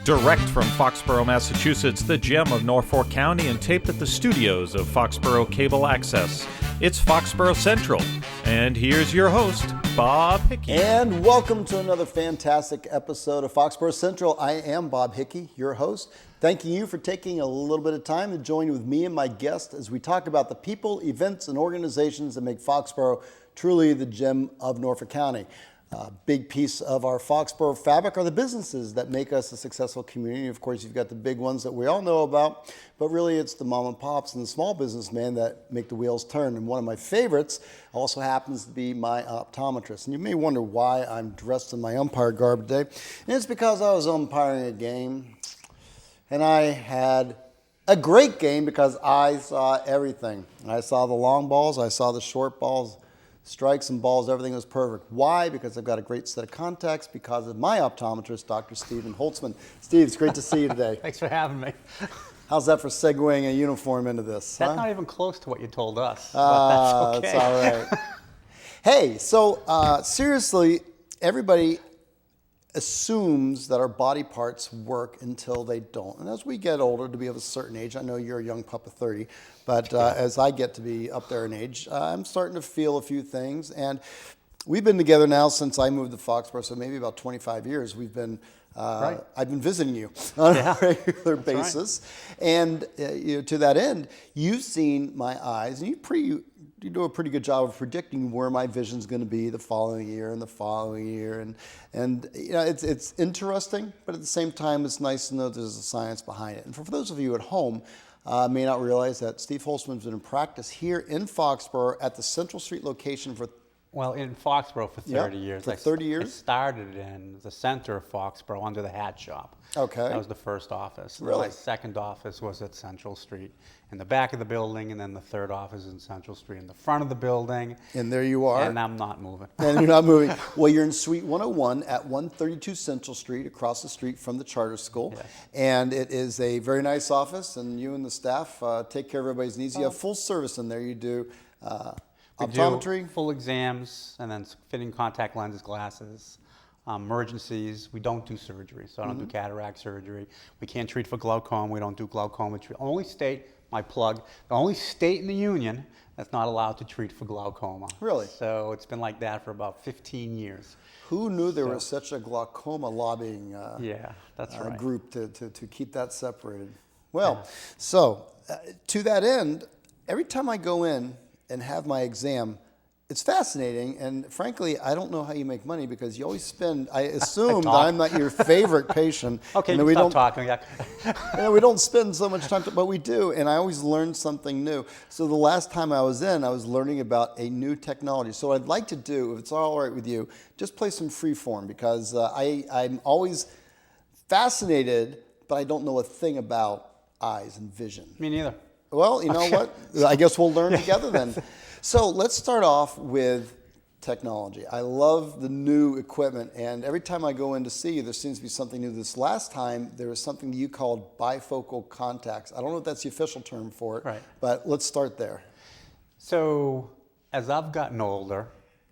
Direct from Foxborough, Massachusetts, the gem of Norfolk County, and taped at the studios of Foxborough Cable Access. It's Foxborough Central. And here's your host, Bob Hickey. And welcome to another fantastic episode of Foxborough Central. I am Bob Hickey, your host. Thanking you for taking a little bit of time to join with me and my guest as we talk about the people, events, and organizations that make Foxborough truly the gem of Norfolk County. A big piece of our Foxborough fabric are the businesses that make us a successful community. Of course, you've got the big ones that we all know about, but really it's the mom and pops and the small businessmen that make the wheels turn. And one of my favorites also happens to be my optometrist. And you may wonder why I'm dressed in my umpire garb today. And it's because I was umpiring a game, and I had a great game because I saw everything. I saw the long balls, I saw the short balls, strikes and balls, everything was perfect. Why? Because I've got a great set of contacts because of my optometrist, Dr. Stephen Holtzman. Steve, it's great to see you today. Thanks for having me. How's that for segueing a uniform into this? That's not even close to what you told us, but that's okay. That's all right. Hey, so seriously, everybody assumes that our body parts work until they don't. And as we get older, to be of a certain age, I know you're a young pup of 30, but as I get to be up there in age, I'm starting to feel a few things. And we've been together now since I moved to Foxborough, so maybe about 25 years. We've been, Right. I've been visiting you on a regular basis. Right. And to that end, you've seen my eyes, and you do a pretty good job of predicting where my vision's going to be the following year and the following year, and it's interesting, but at the same time, it's nice to know there's a science behind it. And for those of you at home, may not realize that Steve Holtzman's been in practice here in Foxborough at the Central Street location for. Well, in Foxborough for 30 years. For 30 years? I started in the center of Foxborough under the hat shop. Okay. That was the first office. Really? My second office was at Central Street in the back of the building, and then the third office in Central Street in the front of the building. And there you are. And I'm not moving. And you're not moving. Well, you're in Suite 101 at 132 Central Street, across the street from the charter school. Yes. And it is a very nice office, and you and the staff take care of everybody's needs. You have full service in there. You do optometry. Do full exams, and then fitting contact lenses, glasses, emergencies. We don't do surgery, so I don't do cataract surgery. We can't treat for glaucoma. We don't do glaucoma treatment. Only state, my plug, the only state in the union that's not allowed to treat for glaucoma. Really? So it's been like that for about 15 years. Who knew there was such a glaucoma lobbying that's right. group to keep that separated? Well, so to that end, every time I go in and have my exam, it's fascinating, and frankly, I don't know how you make money because you always spend. I assume that I'm not your favorite patient. Okay, and you we stop don't talking. Yeah. we don't spend so much time, but we do, and I always learn something new. So the last time I was in, I was learning about a new technology. So what I'd like to do, if it's all right with you, just play some free form because I'm always fascinated, but I don't know a thing about eyes and vision. Me neither. Well, you know what? I guess we'll learn together then. So let's start off with technology. I love the new equipment, and every time I go in to see you, there seems to be something new. This last time, there was something that you called bifocal contacts. I don't know if that's the official term for it, right. But let's start there. So as I've gotten older,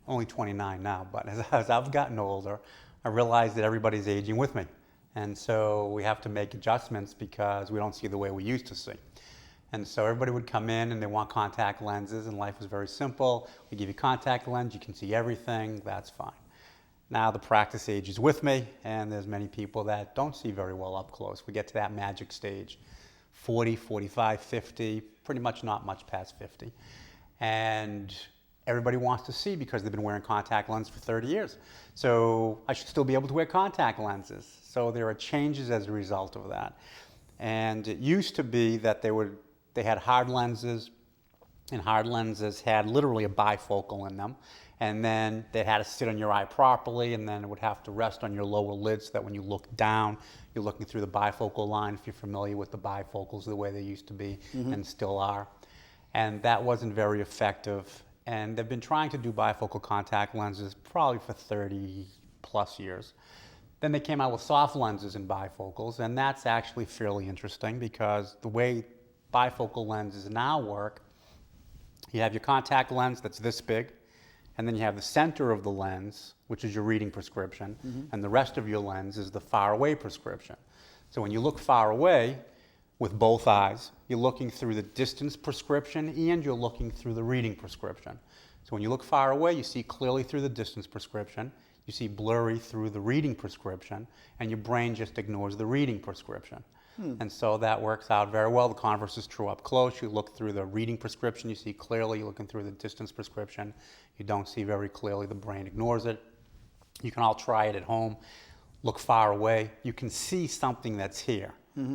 only 29 now, but as I've gotten older, I realized that everybody's aging with me. And so we have to make adjustments because we don't see the way we used to see. And so everybody would come in and they want contact lenses, and life was very simple. We give you contact lens, you can see everything, that's fine. Now the practice ages with me, and there's many people that don't see very well up close. We get to that magic stage, 40, 45, 50, pretty much not much past 50. And everybody wants to see because they've been wearing contact lenses for 30 years. So I should still be able to wear contact lenses. So there are changes as a result of that. And it used to be that they had hard lenses, and hard lenses had literally a bifocal in them. And then they had to sit on your eye properly, and then it would have to rest on your lower lid so that when you look down, you're looking through the bifocal line, if you're familiar with the bifocals the way they used to be and still are. And that wasn't very effective. And they've been trying to do bifocal contact lenses probably for 30 plus years. Then they came out with soft lenses and bifocals, and that's actually fairly interesting because the way bifocal lenses now work, you have your contact lens that's this big, and then you have the center of the lens, which is your reading prescription, and the rest of your lens is the far away prescription. So when you look far away with both eyes, you're looking through the distance prescription and you're looking through the reading prescription. So when you look far away, you see clearly through the distance prescription, you see blurry through the reading prescription, and your brain just ignores the reading prescription. And so that works out very well. The converse is true up close. You look through the reading prescription, you see clearly. You're looking through the distance prescription, you don't see very clearly. The brain ignores it. You can all try it at home. Look far away. You can see something that's here.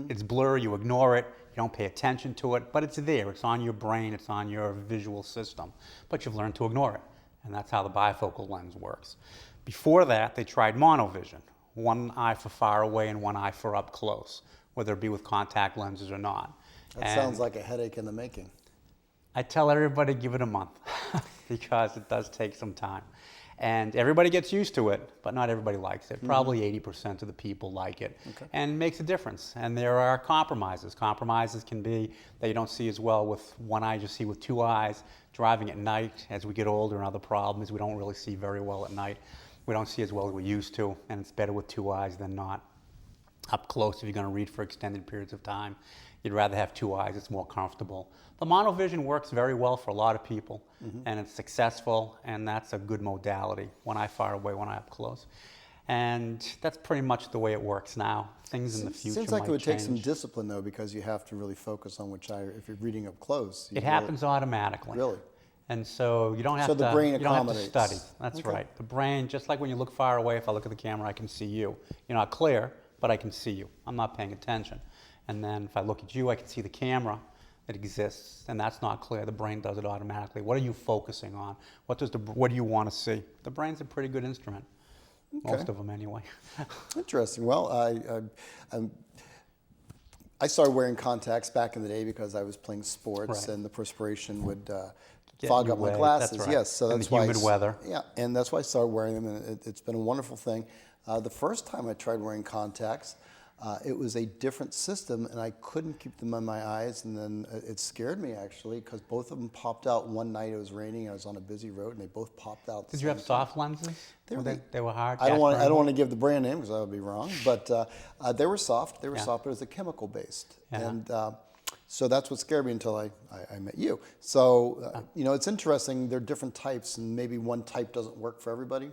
It's blurry, you ignore it, you don't pay attention to it, but it's there. It's on your brain, it's on your visual system. But you've learned to ignore it. And that's how the bifocal lens works. Before that, they tried monovision. One eye for far away and one eye for up close, whether it be with contact lenses or not. That sounds like a headache in the making. I tell everybody give it a month because it does take some time. And everybody gets used to it, but not everybody likes it. Probably 80% of the people like it, and it makes a difference. And there are compromises. Compromises can be that you don't see as well with one eye, you see with two eyes. Driving at night, as we get older, another problem is we don't really see very well at night. We don't see as well as we used to, and it's better with two eyes than not. Up close, if you're going to read for extended periods of time, you'd rather have two eyes. It's more comfortable. The monovision works very well for a lot of people, and it's successful, and that's a good modality. One eye far away, one eye up close. And that's pretty much the way it works now. Things in the future Seems like might it would take some change. discipline, though, because you have to really focus on which eye, if you're reading up close. It happens automatically. Really? And so you don't have So to, the brain you don't have to accommodates. study. That's right. The brain, just like when you look far away, if I look at the camera, I can see you. You're not clear, but I can see you. I'm not paying attention. And then if I look at you, I can see the camera that exists, and that's not clear. The brain does it automatically. What are you focusing on? What do you want to see? The brain's a pretty good instrument. Most of them anyway. Interesting. Well, I started wearing contacts back in the day because I was playing sports, and the perspiration would fog up my glasses. That's right. Yes, so that's in the why humid weather. Yeah, and that's why I started wearing them, and it's been a wonderful thing. The first time I tried wearing contacts, it was a different system, and I couldn't keep them on my eyes, and then it scared me, actually, because both of them popped out one night. It was raining, I was on a busy road, and they both popped out. Did you have soft lenses? They were hard? I don't want to give the brand name because that would be wrong, but they were soft. They were soft, but it was a chemical based, and so that's what scared me until I met you. So it's interesting. There are different types, and maybe one type doesn't work for everybody.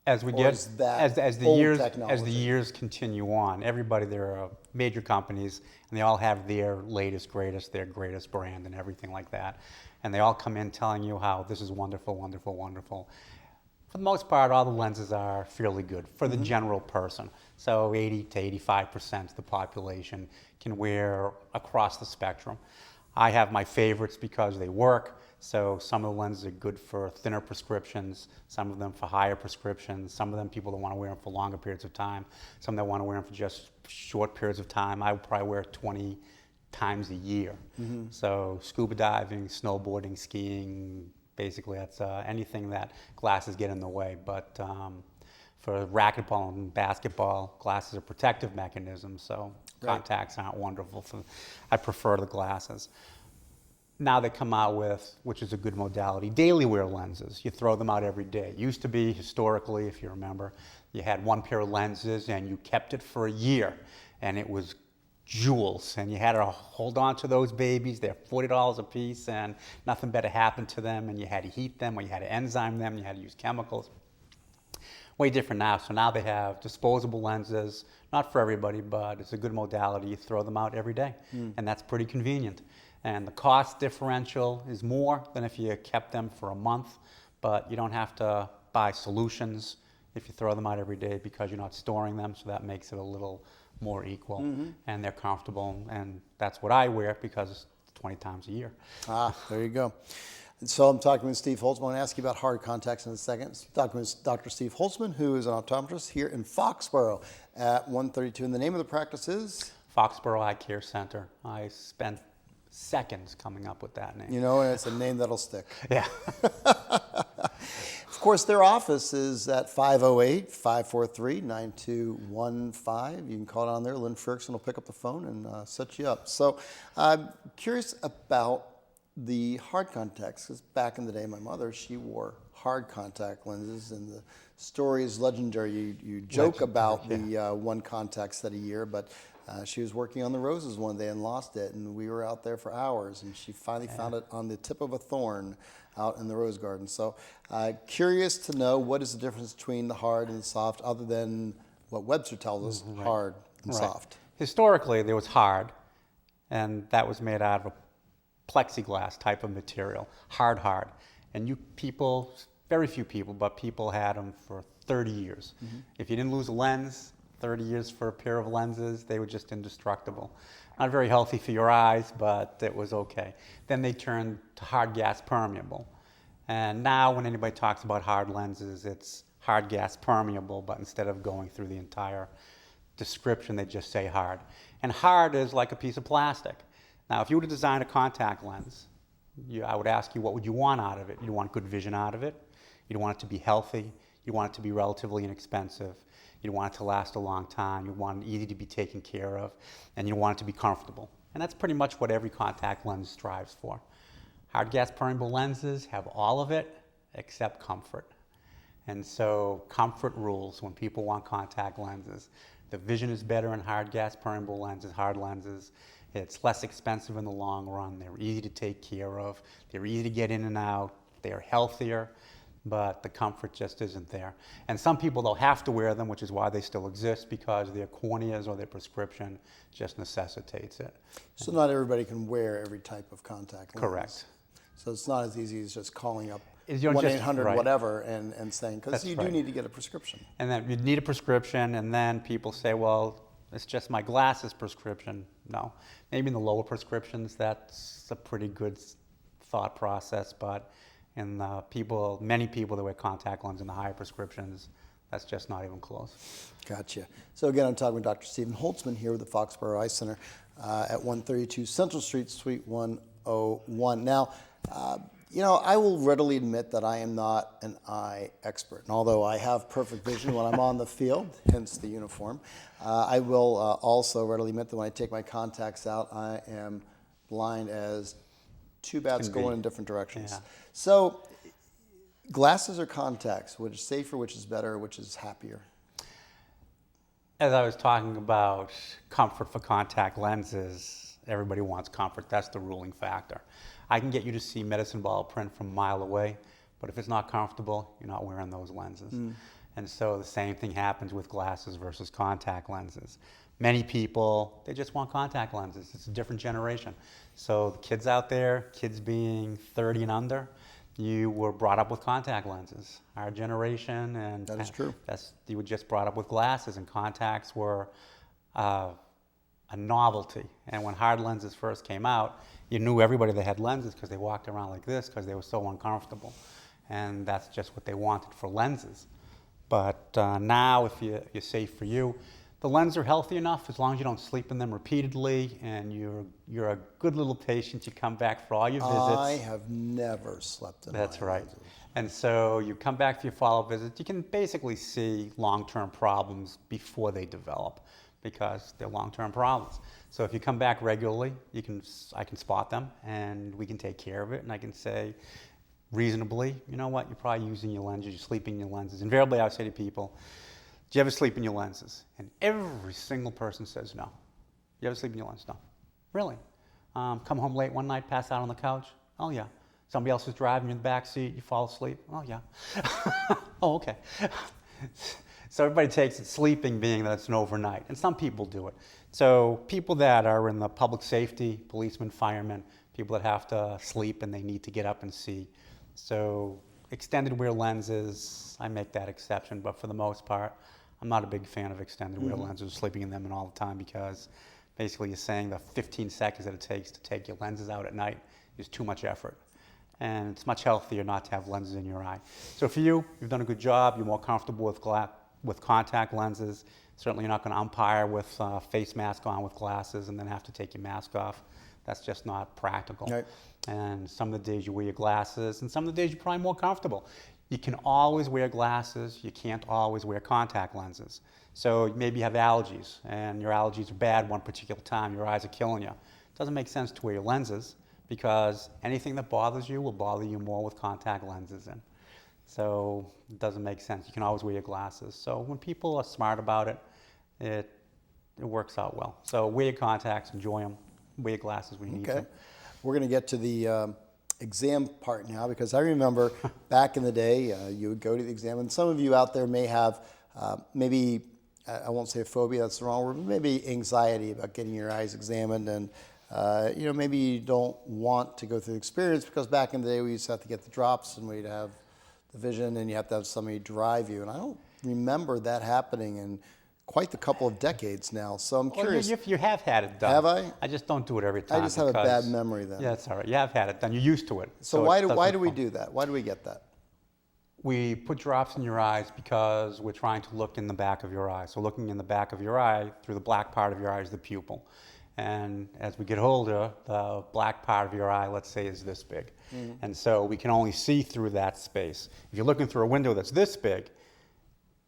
As we get as the years continue on, there are major companies, and they all have their latest, greatest, their greatest brand, and everything like that, and they all come in telling you how this is wonderful, wonderful, wonderful. For the most part, all the lenses are fairly good for the general person. So 80 to 85% of the population can wear across the spectrum. I have my favorites because they work. So some of the lenses are good for thinner prescriptions, some of them for higher prescriptions, some of them people that want to wear them for longer periods of time, some that want to wear them for just short periods of time. I would probably wear 20 times a year. So scuba diving, snowboarding, skiing, basically that's anything that glasses get in the way. But for racquetball and basketball, glasses are protective mechanisms, so contacts aren't wonderful. I prefer the glasses. Now they come out with, which is a good modality, daily wear lenses. You throw them out every day. It used to be, historically, if you remember, you had one pair of lenses and you kept it for a year, and it was jewels, and you had to hold on to those babies. They're $40 a piece, and nothing better happened to them, and you had to heat them, or you had to enzyme them, you had to use chemicals. Way different now. So now they have disposable lenses, not for everybody, but it's a good modality. You throw them out every day, and that's pretty convenient. And the cost differential is more than if you kept them for a month, but you don't have to buy solutions if you throw them out every day because you're not storing them, so that makes it a little more equal, and they're comfortable, and that's what I wear because it's 20 times a year. There you go. And so I'm talking with Steve Holtzman. I'm going to ask you about hard contacts in a second. Talking with Dr. Steve Holtzman, who is an optometrist here in Foxborough at 132. And the name of the practice is? Foxborough Eye Care Center. I spent seconds coming up with that name. And it's a name that'll stick. Yeah. Of course, their office is at 508-543-9215. You can call it on there. Lynn Ferguson will pick up the phone and set you up. So I'm curious about the hard contacts, because back in the day, my mother, she wore hard contact lenses, and the story is legendary. You joke about the one contact set a year, but she was working on the roses one day and lost it, and we were out there for hours, and she finally found it on the tip of a thorn out in the rose garden. So curious to know, what is the difference between the hard and the soft, other than what Webster tells us, hard and soft? Historically, there was hard, and that was made out of a plexiglass type of material, hard. And you people, very few people, but people had them for 30 years. If you didn't lose a lens, 30 years for a pair of lenses, they were just indestructible. Not very healthy for your eyes, but it was okay. Then they turned to hard gas permeable. And now when anybody talks about hard lenses, it's hard gas permeable, but instead of going through the entire description, they just say hard. And hard is like a piece of plastic. Now, if you were to design a contact lens, I would ask you, what would you want out of it? You want good vision out of it. You want it to be healthy. You want it to be relatively inexpensive. You want it to last a long time. You want it easy to be taken care of. And you want it to be comfortable. And that's pretty much what every contact lens strives for. Hard gas permeable lenses have all of it except comfort. And so comfort rules when people want contact lenses. The vision is better in hard gas permeable lenses, hard lenses. It's less expensive in the long run. They're easy to take care of. They're easy to get in and out. They're healthier, but the comfort just isn't there. And some people, they'll have to wear them, which is why they still exist, because their corneas or their prescription just necessitates it. So not everybody can wear every type of contact lens. Correct. So it's not as easy as just calling up Is your 1-800 whatever and saying, because you do right. need to get a prescription. And then you need a prescription, and then people say, well, it's just my glasses prescription. No. Maybe in the lower prescriptions, that's a pretty good thought process, but in many people that wear contact lenses in the higher prescriptions, that's just not even close. Gotcha. So again, I'm talking with Dr. Stephen Holtzman here with the Foxborough Eye Center at 132 Central Street, Suite 101. Now, I will readily admit that I am not an eye expert. And although I have perfect vision when I'm on the field, hence the uniform, I will also readily admit that when I take my contacts out, I am blind as two bats going in different directions. Yeah. So glasses or contacts, which is safer, which is better, which is happier? As I was talking about comfort for contact lenses, everybody wants comfort. That's the ruling factor. I can get you to see medicine ball print from a mile away, but if it's not comfortable, you're not wearing those lenses. And so the same thing happens with glasses versus contact lenses. Many people, they just want contact lenses. It's a different generation. So the kids out there, kids being 30 and under, you were brought up with contact lenses. Our generation, and that is true. You were just brought up with glasses, and contacts were a novelty. And when hard lenses first came out, you knew everybody that had lenses because they walked around like this because they were so uncomfortable. And that's just what they wanted for lenses. But now, if you're safe for you, the lenses are healthy enough as long as you don't sleep in them repeatedly and you're a good little patient. You come back for all your visits. I have never slept in That's my right. lenses. And so you come back for your follow-up visits. You can basically see long-term problems before they develop because they're long-term problems. So if you come back regularly, I can spot them and we can take care of it. And I can say reasonably, you know what, you're probably using your lenses, you're sleeping in your lenses. Invariably, I would say to people, do you ever sleep in your lenses? And every single person says no. You ever sleep in your lenses? No. Really? Come home late one night, pass out on the couch? Oh, yeah. Somebody else is driving you in the back seat, you fall asleep? Oh, yeah. Oh, okay. So everybody takes it sleeping being that it's an overnight, and some people do it. So people that are in the public safety, policemen, firemen, people that have to sleep and they need to get up and see. So extended wear lenses, I make that exception, but for the most part, I'm not a big fan of extended wear lenses, sleeping in them and all the time, because basically you're saying the 15 seconds that it takes to take your lenses out at night is too much effort. And it's much healthier not to have lenses in your eye. So for you, you've done a good job. You're more comfortable with contact lenses. Certainly you're not going to umpire with face mask on with glasses and then have to take your mask off. That's just not practical. Right. And some of the days you wear your glasses, and some of the days you're probably more comfortable. You can always wear glasses. You can't always wear contact lenses. So maybe you have allergies, and your allergies are bad one particular time. Your eyes are killing you. It doesn't make sense to wear your lenses, because anything that bothers you will bother you more with contact lenses in. So it doesn't make sense. You can always wear your glasses. So when people are smart about it, it works out well. So wear your contacts, enjoy them, wear your glasses when you need them. We're going to get to the exam part now, because I remember back in the day, you would go to the exam, and some of you out there may have maybe, I won't say a phobia, that's the wrong word, but maybe anxiety about getting your eyes examined, and maybe you don't want to go through the experience, because back in the day we used to have to get the drops and we'd have the vision and you have to have somebody drive you, and I don't remember that happening in quite the couple of decades now. So I'm curious. Well, you have had it done. Have I? I just don't do it every time. I just have a bad memory then. Yeah, it's all right. You have had it done. You're used to it. So why do we do that? Why do we get that? We put drops in your eyes because we're trying to look in the back of your eye. So looking in the back of your eye, through the black part of your eye is the pupil. And as we get older, the black part of your eye, let's say, is this big. Mm-hmm. And so we can only see through that space. If you're looking through a window that's this big,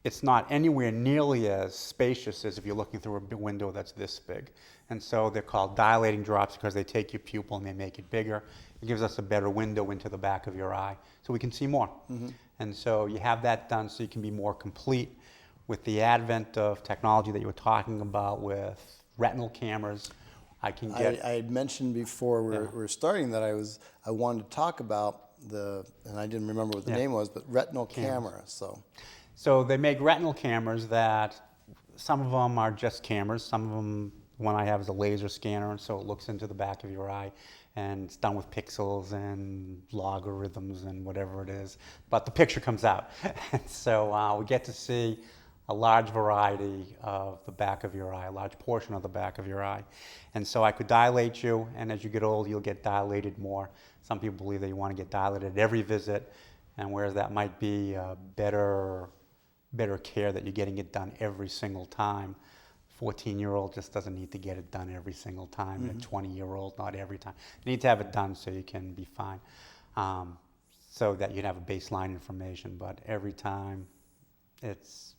it's not anywhere nearly as spacious as if you're looking through a window that's this big. And so they're called dilating drops because they take your pupil and they make it bigger. It gives us a better window into the back of your eye so we can see more. Mm-hmm. And so you have that done so you can be more complete. With the advent of technology that you were talking about with retinal cameras, I had mentioned before we were starting that I wanted to talk about and I didn't remember what the name was, but retinal camera. So they make retinal cameras that some of them are just cameras. Some of them, one I have is a laser scanner, and so it looks into the back of your eye, and it's done with pixels and logarithms and whatever it is. But the picture comes out. And so we get to see a large variety of the back of your eye, a large portion of the back of your eye. And so I could dilate you, and as you get old, you'll get dilated more. Some people believe that you want to get dilated at every visit, and whereas that might be better care that you're getting it done every single time. 14-year-old just doesn't need to get it done every single time. Mm-hmm. A 20-year-old, not every time. You need to have it done so you can be fine, so that you'd have a baseline information. But every time, it's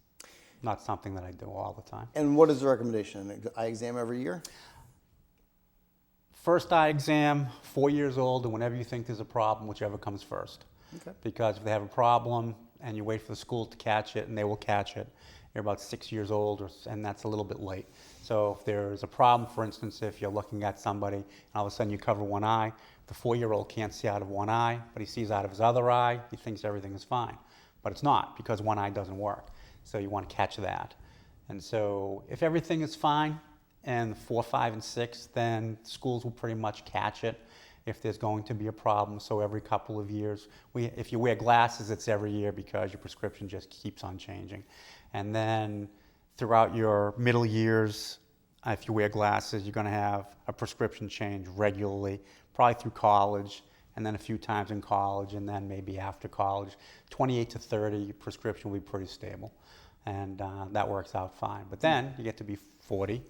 not something that I do all the time. And what is the recommendation? An eye exam every year? First eye exam, 4 years old, and whenever you think there's a problem, whichever comes first. Okay. Because if they have a problem and you wait for the school to catch it, and they will catch it, you're about 6 years old, and that's a little bit late. So if there's a problem, for instance, if you're looking at somebody and all of a sudden you cover one eye, the 4-year-old can't see out of one eye, but he sees out of his other eye, he thinks everything is fine. But it's not, because one eye doesn't work. So you want to catch that. And so if everything is fine, and 4, 5, and 6, then schools will pretty much catch it if there's going to be a problem. So every couple of years, if you wear glasses, it's every year because your prescription just keeps on changing. And then throughout your middle years, if you wear glasses, you're going to have a prescription change regularly, probably through college, and then a few times in college, and then maybe after college. 28 to 30, your prescription will be pretty stable. And that works out fine. But then you get to be 40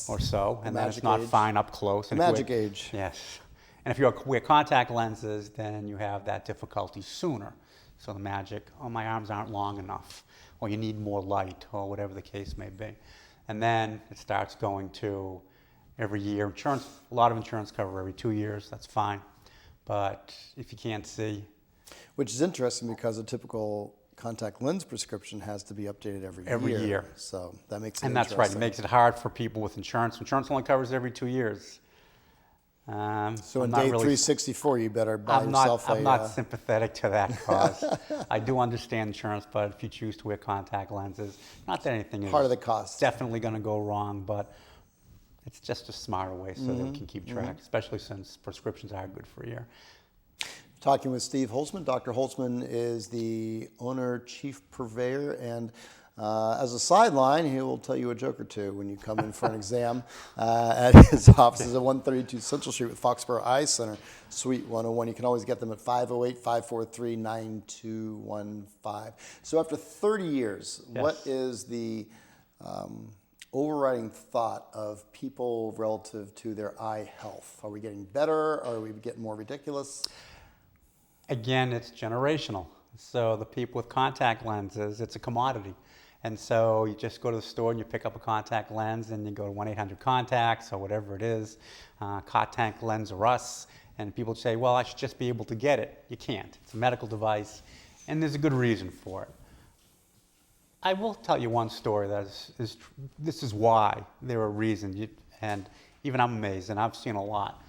or so, and then it's not fine up close. And magic age. Yes. And if you wear contact lenses, then you have that difficulty sooner. So the magic, my arms aren't long enough, or you need more light, or whatever the case may be. And then it starts going to every year. Insurance, a lot of insurance cover every 2 years, that's fine. But if you can't see. Which is interesting because a typical contact lens prescription has to be updated every year. So that makes it interesting. And that's right. It makes it hard for people with insurance. Insurance only covers every 2 years. So on day 364, you better buy yourself I'm not sympathetic to that cause. I do understand insurance, but if you choose to wear contact lenses, not that anything is part of the cost. Definitely going to go wrong, but it's just a smarter way so that we can keep track, especially since prescriptions are good for a year. Talking with Steve Holtzman. Dr. Holtzman is the owner, chief purveyor, and as a sideline, he will tell you a joke or two when you come in for an exam at his offices at 132 Central Street with Foxborough Eye Center, Suite 101. You can always get them at 508-543-9215. So after 30 years, what is the overriding thought of people relative to their eye health? Are we getting better? Are we getting more ridiculous? Again, it's generational. So the people with contact lenses, it's a commodity. And so you just go to the store and you pick up a contact lens and you go to 1-800-CONTACTS or whatever it is, Contact Lens or Us, and people say, well, I should just be able to get it. You can't. It's a medical device And there's a good reason for it. I will tell you one story that this is why there are reasons, and even I'm amazed, and I've seen a lot.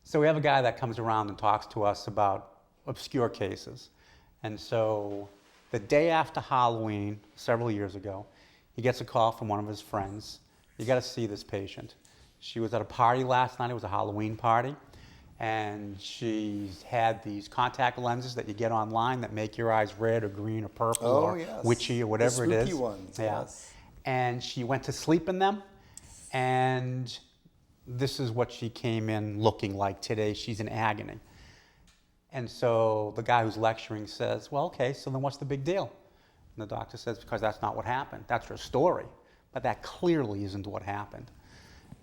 So we have a guy that comes around and talks to us about obscure cases. And so the day after Halloween, several years ago, he gets a call from one of his friends. You got to see this patient. She was at a party last night. It was a Halloween party. And she's had these contact lenses that you get online that make your eyes red or green or purple or witchy or whatever it is. The spooky ones, yeah. yes. And she went to sleep in them. And this is what she came in looking like today. She's in agony. And so the guy who's lecturing says, well, okay, so then what's the big deal? And the doctor says, because that's not what happened. That's her story. But that clearly isn't what happened.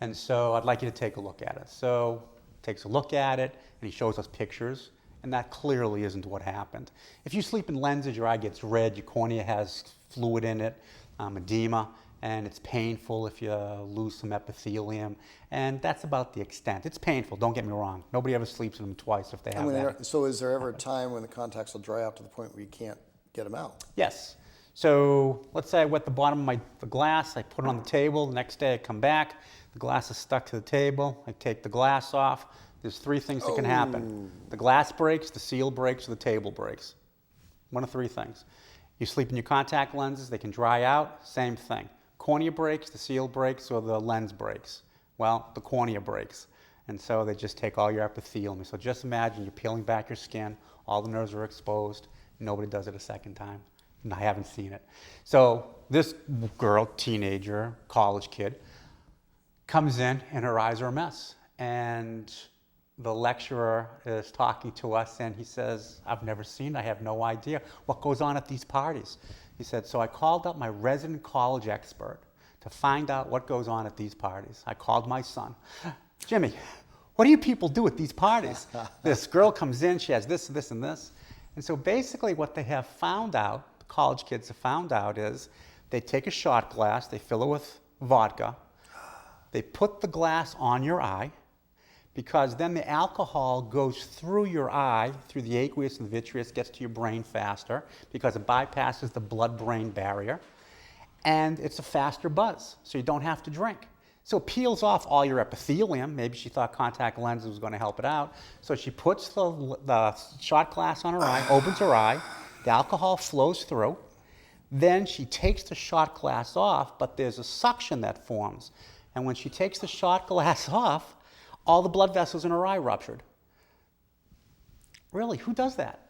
And so I'd like you to take a look at it. So takes a look at it, and he shows us pictures, and that clearly isn't what happened. If you sleep in lenses, your eye gets red, your cornea has fluid in it, edema, and it's painful if you lose some epithelium, and that's about the extent. It's painful, don't get me wrong. Nobody ever sleeps in them twice if they have that. So is there ever a time when the contacts will dry out to the point where you can't get them out? Yes. So let's say I wet the bottom of the glass, I put it on the table, the next day I come back, the glass is stuck to the table, I take the glass off. There's three things that can happen. The glass breaks, the seal breaks, or the table breaks. One of three things. You sleep in your contact lenses, they can dry out, same thing. Cornea breaks, the seal breaks, or the lens breaks. Well, the cornea breaks. And so they just take all your epithelium. So just imagine you're peeling back your skin, all the nerves are exposed, nobody does it a second time. And I haven't seen it. So this girl, teenager, college kid, comes in and her eyes are a mess. And the lecturer is talking to us and he says, I've never seen it, I have no idea what goes on at these parties. He said, so I called up my resident college expert to find out what goes on at these parties. I called my son. Jimmy, what do you people do at these parties? This girl comes in, she has this, this, and this. And so basically what they have found out, the college kids have found out, is they take a shot glass, they fill it with vodka, they put the glass on your eye, because then the alcohol goes through your eye, through the aqueous and the vitreous, gets to your brain faster, because it bypasses the blood-brain barrier, and it's a faster buzz, so you don't have to drink. So it peels off all your epithelium. Maybe she thought contact lenses was going to help it out. So she puts the shot glass on her eye, opens her eye, the alcohol flows through, then she takes the shot glass off, but there's a suction that forms. And when she takes the shot glass off, all the blood vessels in her eye ruptured. Really, who does that?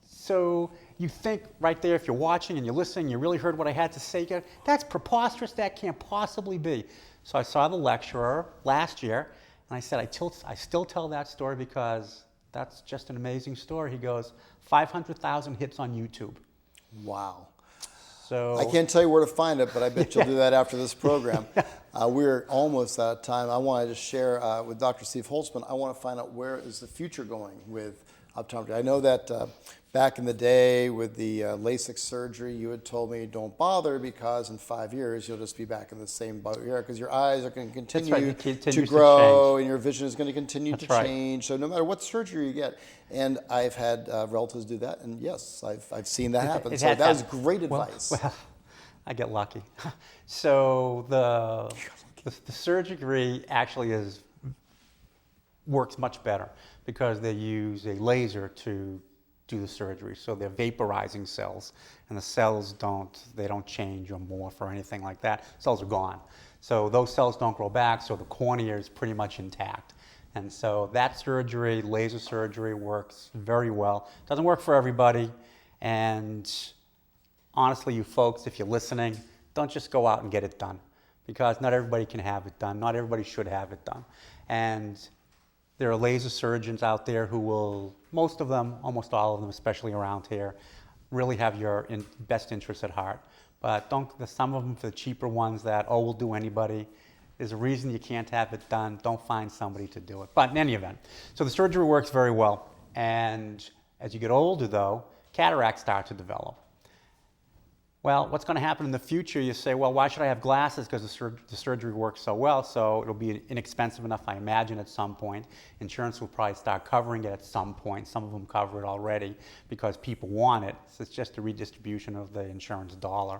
So you think right there, if you're watching and you're listening, you really heard what I had to say, that's preposterous, that can't possibly be. So I saw the lecturer last year, and I said, I still tell that story because that's just an amazing story. He goes, 500,000 hits on YouTube. Wow. So I can't tell you where to find it, but I bet you'll do that after this program. We're almost out of time. I wanted to share with Dr. Steve Holtzman, I want to find out where is the future going with optometry. I know that back in the day with the LASIK surgery, you had told me don't bother because in 5 years you'll just be back in the same boat here because your eyes are going to continue to grow and your vision is going to continue to change. So no matter what surgery you get, and I've had relatives do that, and yes, I've seen that happen. So that was great advice. Well, I get lucky. So the surgery actually works much better because they use a laser to do the surgery. So they're vaporizing cells, and the cells don't change or morph or anything like that. Cells are gone. So those cells don't grow back, so the cornea is pretty much intact. And so that surgery, laser surgery, works very well. Doesn't work for everybody, and honestly, you folks, if you're listening, don't just go out and get it done, because not everybody can have it done. Not everybody should have it done. And there are laser surgeons out there who will, most of them, almost all of them, especially around here, really have your best interests at heart. But some of them, for the cheaper ones that, we'll do anybody, there's a reason you can't have it done. Don't find somebody to do it. But in any event, so the surgery works very well. And as you get older, though, cataracts start to develop. Well, what's going to happen in the future, you say, well, why should I have glasses? Because the surgery works so well, so it'll be inexpensive enough, I imagine, at some point. Insurance will probably start covering it at some point. Some of them cover it already because people want it. So it's just a redistribution of the insurance dollar.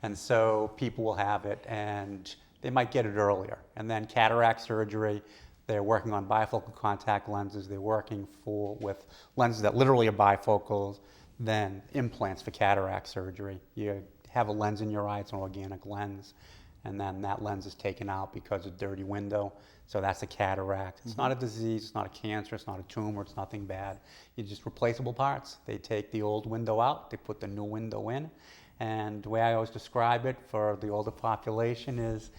And so people will have it, and they might get it earlier. And then cataract surgery, they're working on bifocal contact lenses. They're working with lenses that literally are bifocals, then implants for cataract surgery. You have a lens in your eye, it's an organic lens, and then that lens is taken out because of dirty window, so that's a cataract. It's not a disease, it's not a cancer, it's not a tumor, it's nothing bad. You just replaceable parts. They take the old window out, they put the new window in, and the way I always describe it for the older population is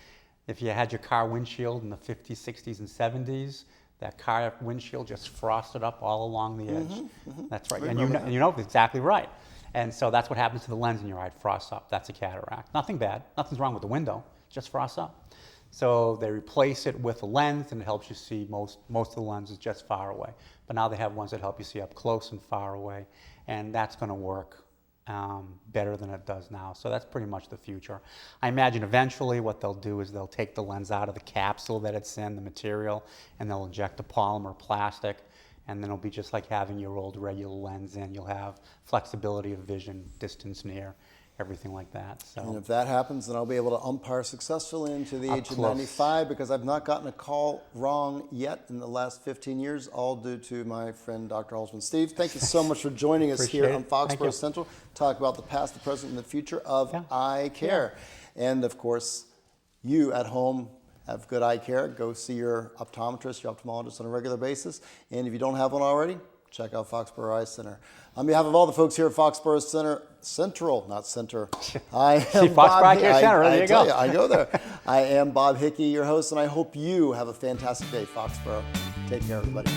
if you had your car windshield in the 50s, 60s, and 70s, that car windshield just frosted up all along the edge. That's right, and you know exactly right. And so that's what happens to the lens in your eye. It frosts up. That's a cataract. Nothing bad. Nothing's wrong with the window. It just frosts up. So they replace it with a lens, and it helps you see most of the lenses just far away. But now they have ones that help you see up close and far away, and that's going to work better than it does now. So that's pretty much the future. I imagine eventually what they'll do is they'll take the lens out of the capsule that it's in, the material, and they'll inject a polymer plastic, and then it'll be just like having your old regular lens in. You'll have flexibility of vision, distance near, everything like that. So. And if that happens, then I'll be able to umpire successfully into the age of close. 95 because I've not gotten a call wrong yet in the last 15 years, all due to my friend Dr. Halsman. Steve, thank you so much for joining us here on Foxborough Central. Talk about the past, the present, and the future of eye care. And of course, you at home have good eye care. Go see your optometrist, your ophthalmologist on a regular basis. And if you don't have one already, check out Foxborough Eye Center. On behalf of all the folks here at Foxborough Central, not Center, I am Foxborough Eye Care Center, there you go. I go there. I am Bob Hickey, your host, and I hope you have a fantastic day, Foxborough. Take care, everybody.